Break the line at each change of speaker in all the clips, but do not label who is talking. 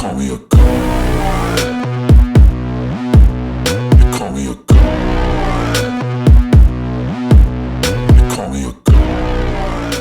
call me a god. They call me a god. They call me a god.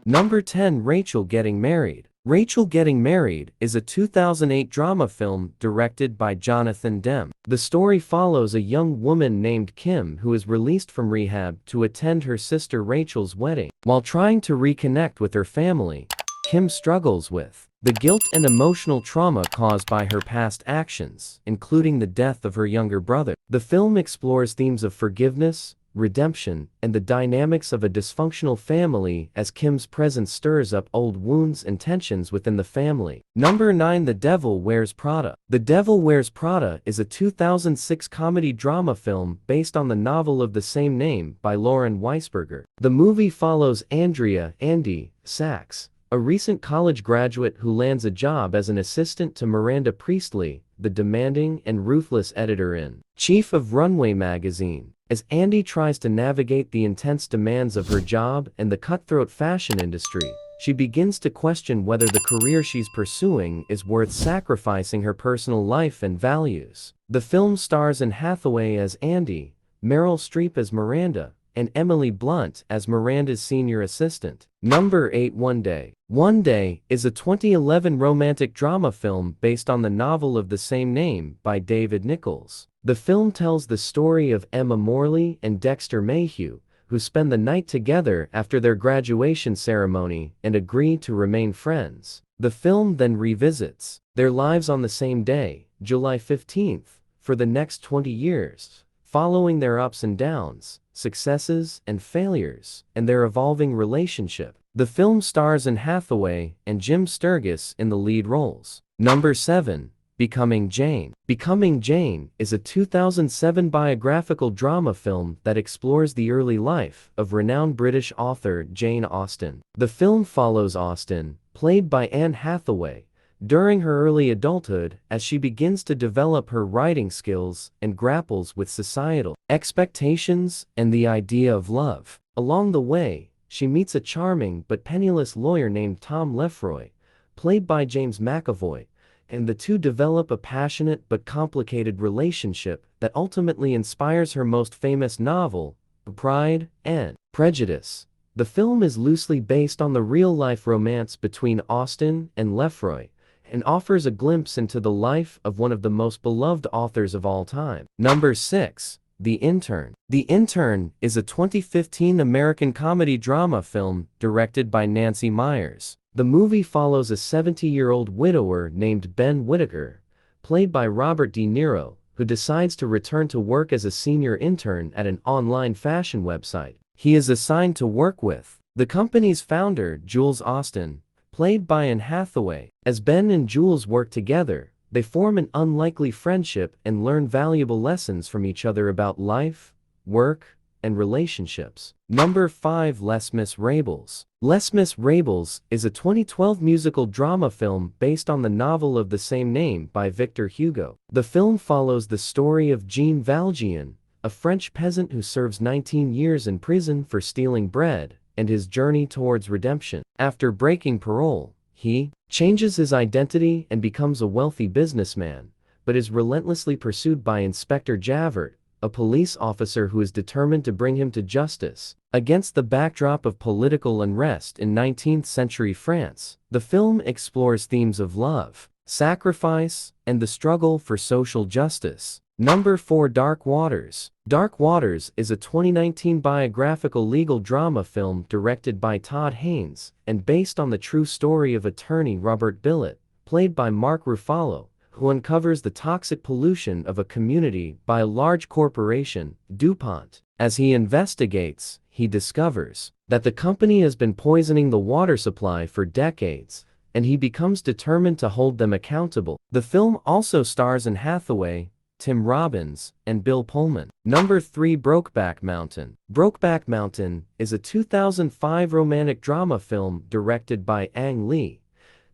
Number 10. Rachel Getting Married. Rachel Getting Married is a 2008 drama film directed by Jonathan Demme. The story follows a young woman named Kim who is released from rehab to attend her sister Rachel's wedding. While trying to reconnect with her family, Kim struggles with the guilt and emotional trauma caused by her past actions, including the death of her younger brother. The film explores themes of forgiveness, redemption, and the dynamics of a dysfunctional family as Kim's presence stirs up old wounds and tensions within the family. Number 9. The Devil Wears Prada. The Devil Wears Prada is a 2006 comedy drama film based on the novel of the same name by Lauren Weisberger. The movie follows Andrea "Andy" Sachs, a recent college graduate who lands a job as an assistant to Miranda Priestley, the demanding and ruthless editor-in-chief of Runway magazine. As Andy tries to navigate the intense demands of her job and the cutthroat fashion industry, she begins to question whether the career she's pursuing is worth sacrificing her personal life and values. The film stars Anne Hathaway as Andy, Meryl Streep as Miranda, and Emily Blunt as Miranda's senior assistant. Number 8. One Day. One Day is a 2011 romantic drama film based on the novel of the same name by David Nichols. The film tells the story of Emma Morley and Dexter Mayhew, who spend the night together after their graduation ceremony and agree to remain friends. The film then revisits their lives on the same day, July 15th, for the next 20 years, following their ups and downs, successes and failures, and their evolving relationship. The film stars Anne Hathaway and Jim Sturgis in the lead roles. Number 7. Becoming Jane. Becoming Jane is a 2007 biographical drama film that explores the early life of renowned British author Jane Austen. The film follows Austen, played by Anne Hathaway, during her early adulthood as she begins to develop her writing skills and grapples with societal expectations and the idea of love. Along the way, she meets a charming but penniless lawyer named Tom Lefroy, played by James McAvoy, and the two develop a passionate but complicated relationship that ultimately inspires her most famous novel, Pride and Prejudice. The film is loosely based on the real-life romance between Austen and Lefroy, and offers a glimpse into the life of one of the most beloved authors of all time. Number 6. The Intern. The Intern is a 2015 American comedy drama film directed by Nancy Meyers. The movie follows a 70-year-old widower named Ben Whittaker, played by Robert De Niro, who decides to return to work as a senior intern at an online fashion website. He is assigned to work with the company's founder, Jules Austen, played by Anne Hathaway. As Ben and Jules work together, they form an unlikely friendship and learn valuable lessons from each other about life, work, and relationships. Number 5. Les Misérables. Les Misérables is a 2012 musical drama film based on the novel of the same name by Victor Hugo. The film follows the story of Jean Valjean, a French peasant who serves 19 years in prison for stealing bread, and his journey towards redemption. After breaking parole, he changes his identity and becomes a wealthy businessman, but is relentlessly pursued by Inspector Javert, a police officer who is determined to bring him to justice. Against the backdrop of political unrest in 19th century France, the film explores themes of love, sacrifice, and the struggle for social justice. Number 4. Dark Waters. Dark Waters is a 2019 biographical legal drama film directed by Todd Haynes and based on the true story of attorney Robert Billet, played by Mark Ruffalo, who uncovers the toxic pollution of a community by a large corporation, DuPont. As he investigates, he discovers that the company has been poisoning the water supply for decades, and he becomes determined to hold them accountable. The film also stars Anne Hathaway, Tim Robbins, and Bill Pullman. Number 3. Brokeback Mountain. Brokeback Mountain is a 2005 romantic drama film directed by Ang Lee,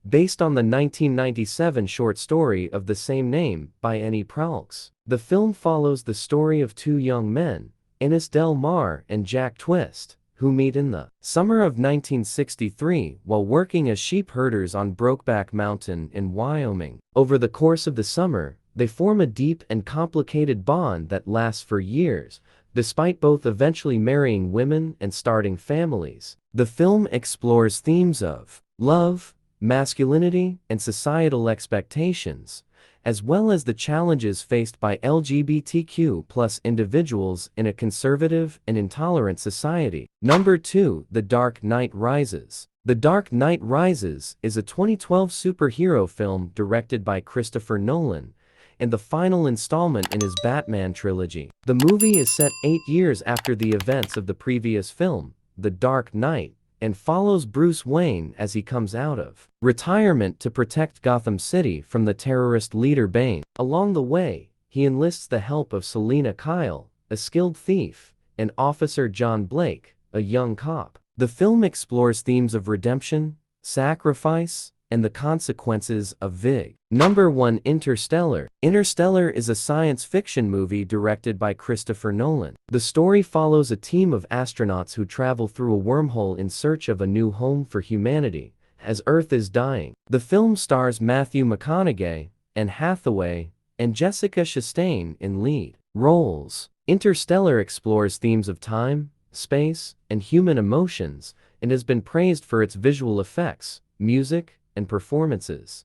based on the 1997 short story of the same name by Annie Proulx. The film follows the story of two young men, Ines Del Mar and Jack Twist, who meet in the summer of 1963 while working as sheep herders on Brokeback Mountain in Wyoming. Over the course of the summer, they form a deep and complicated bond that lasts for years, despite both eventually marrying women and starting families. The film explores themes of love, masculinity, and societal expectations, as well as the challenges faced by LGBTQ+ individuals in a conservative and intolerant society. Number 2. The Dark Knight Rises. The Dark Knight Rises is a 2012 superhero film directed by Christopher Nolan, and the final installment in his Batman trilogy. The movie is set 8 years after the events of the previous film, The Dark Knight, and follows Bruce Wayne as he comes out of retirement to protect Gotham City from the terrorist leader Bane. Along the way, he enlists the help of Selina Kyle, a skilled thief, and Officer John Blake, a young cop. The film explores themes of redemption, sacrifice, and the consequences of VIG. Number 1. Interstellar. Interstellar is a science fiction movie directed by Christopher Nolan. The story follows a team of astronauts who travel through a wormhole in search of a new home for humanity, as Earth is dying. The film stars Matthew McConaughey, Anne Hathaway, and Jessica Chastain in lead roles. Interstellar explores themes of time, space, and human emotions, and has been praised for its visual effects, music, and performances.